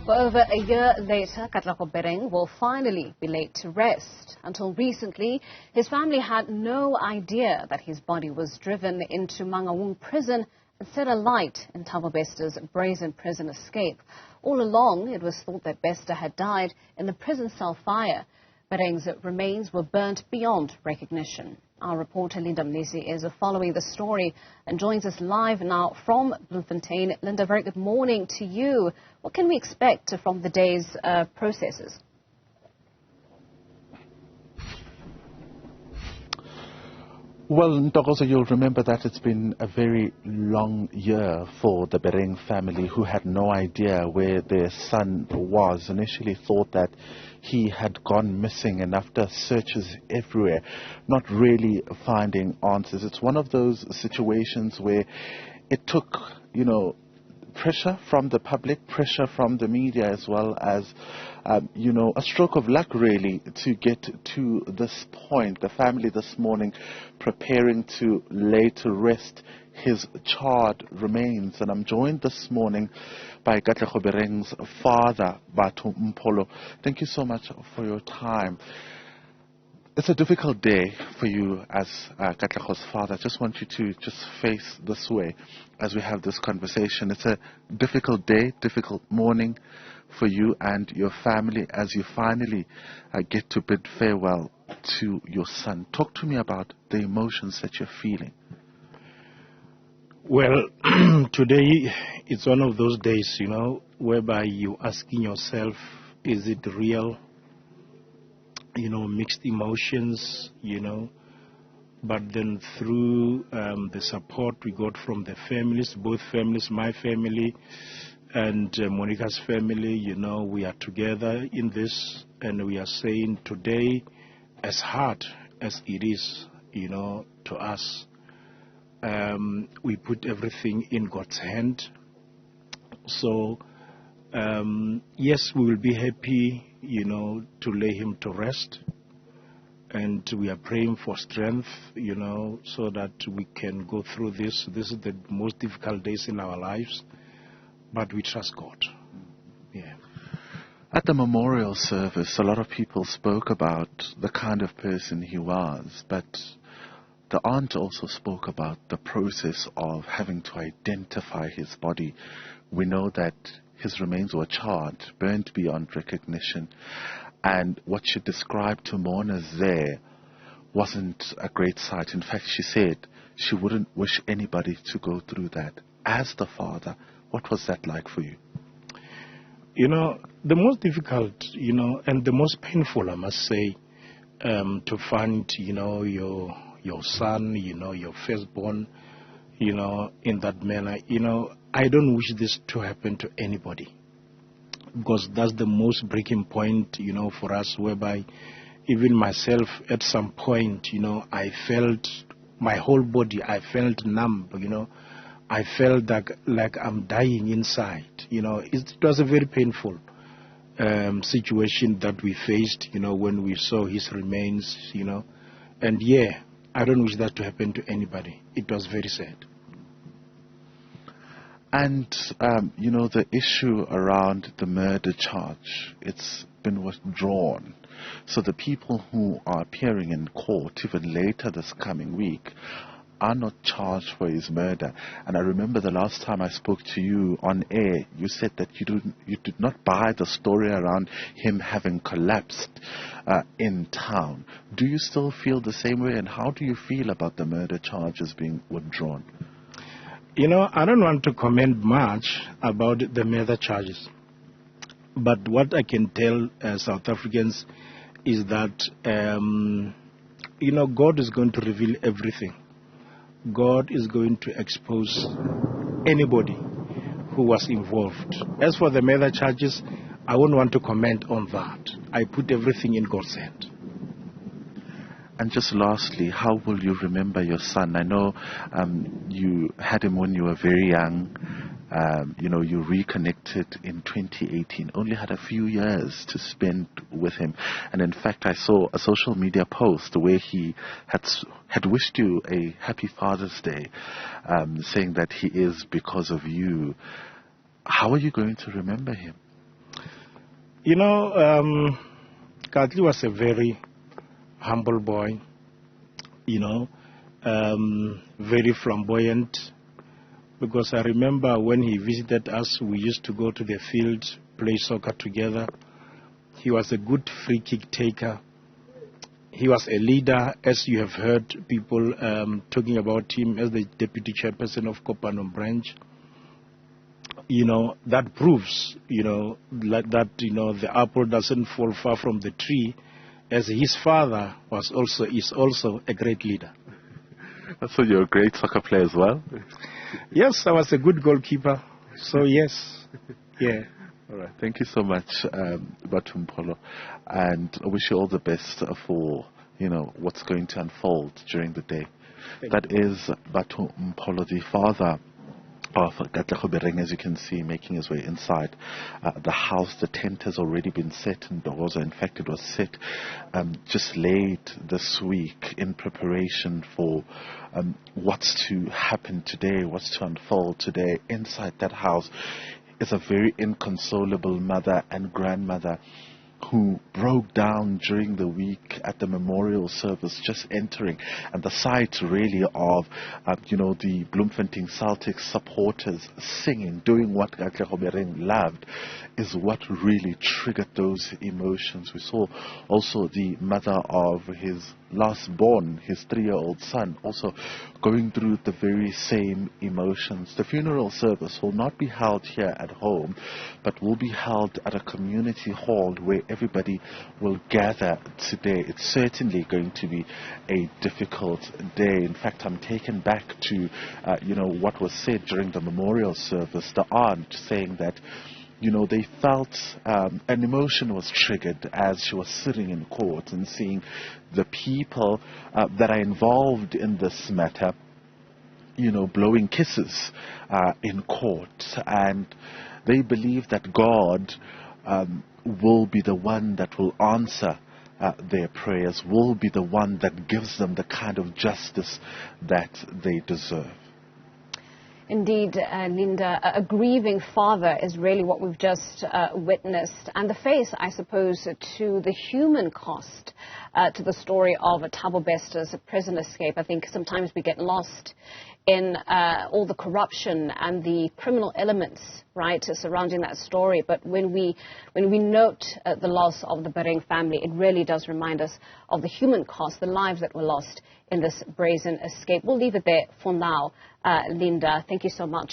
For over a year later, Katlego Bereng will finally be laid to rest. Until recently, his family had no idea that his body was driven into Mangaung Prison and set alight in Thabo Bester's brazen prison escape. All along, it was thought that Bester had died in the prison cell fire. Bereng's remains were burnt beyond recognition. Our reporter Linda Mnisi is following the story and joins us live now from Bloemfontein. Linda, very good morning to you. What can we expect from the day's processes? Well, Ntokozo, you'll remember that it's been a very long year for the Bereng family, who had no idea where their son was. Initially thought that he had gone missing, and after searches everywhere, not really finding answers. It's one of those situations where it took, pressure from the public, pressure from the media, as well as, a stroke of luck, really, to get to this point. The family this morning preparing to lay to rest his charred remains. And I'm joined this morning by Katlego Bereng's father, Batho Mpholo. Thank you so much for your time. It's a difficult day for you as Katlego's father. I just want you to just face this way as we have this conversation. It's a difficult day, difficult morning for you and your family as you finally get to bid farewell to your son. Talk to me about the emotions that you're feeling. Well, today it's one of those days, whereby you're asking yourself, is it real? Mixed emotions, but then through the support we got from the families, both families, my family and Monica's family, we are together in this, and we are saying today, as hard as it is, to us, we put everything in God's hand. So, yes, we will be happy, to lay him to rest. And we are praying for strength, so that we can go through this. This is the most difficult days in our lives, but we trust God. Yeah. At the memorial service, a lot of people spoke about the kind of person he was, but the aunt also spoke about the process of having to identify his body. We know that his remains were charred, burnt beyond recognition. And what she described to mourners there wasn't a great sight. In fact, she said she wouldn't wish anybody to go through that. As the father, what was that like for you? The most difficult, and the most painful, I must say, to find, your son, your firstborn, in that manner, I don't wish this to happen to anybody, because that's the most breaking point, for us, whereby even myself at some point, I felt my whole body, I felt numb, I felt like I'm dying inside, it was a very painful situation that we faced, when we saw his remains, and yeah, I don't wish that to happen to anybody. It was very sad. And, the issue around the murder charge, it's been withdrawn. So the people who are appearing in court, even later this coming week, are not charged for his murder. And I remember the last time I spoke to you on air, you said that you did not buy the story around him having collapsed in town. Do you still feel the same way? And how do you feel about the murder charges being withdrawn? I don't want to comment much about the murder charges. But what I can tell South Africans is that, God is going to reveal everything. God is going to expose anybody who was involved. As for the murder charges, I won't want to comment on that. I put everything in God's hand. And just lastly, how will you remember your son? I know you had him when you were very young. You reconnected in 2018, only had a few years to spend with him. And in fact, I saw a social media post where he had wished you a happy Father's Day, saying that he is because of you. How are you going to remember him? You know, Katli was a very humble boy, you know, very flamboyant. Because I remember when he visited us, we used to go to the field, play soccer together. He was a good free kick taker. He was a leader, as you have heard people talking about him as the deputy chairperson of Kopanong branch. You know, that proves, you know, that, you know, the apple doesn't fall far from the tree, as his father is also a great leader. So you're a great soccer player as well? Yes, I was a good goalkeeper. So yes, yeah. All right. Thank you so much, Batho Mpholo, and I wish you all the best for, you know, what's going to unfold during the day. That is Batho Mpholo, the father of Katlego Bereng, as you can see, making his way inside the house. The tent has already been set, and in fact, it was set just late this week in preparation for what's to happen today, what's to unfold today. Inside that house is a very inconsolable mother and grandmother who broke down during the week at the memorial service, just entering, and the sight really of, you know, the Bloemfontein Celtic supporters singing, doing what Katlego Bereng loved, is what really triggered those emotions. We saw also the mother of his last born, his 3-year-old son, also going through the very same emotions. The funeral service will not be held here at home, but will be held at a community hall where everybody will gather today. It's certainly going to be a difficult day. In fact, I'm taken back to, you know, what was said during the memorial service. The aunt saying that, you know, they felt an emotion was triggered as she was sitting in court and seeing the people that are involved in this matter, you know, blowing kisses in court. And they believe that God will be the one that will answer their prayers, will be the one that gives them the kind of justice that they deserve. Indeed, Linda, a grieving father is really what we've just witnessed, and the face, I suppose, to the human cost to the story of Thabo Bester's prison escape. I think sometimes we get lost in all the corruption and the criminal elements, right, surrounding that story. But when we note the loss of the Bereng family, it really does remind us of the human cost, the lives that were lost in this brazen escape. We'll leave it there for now. Linda, thank you so much.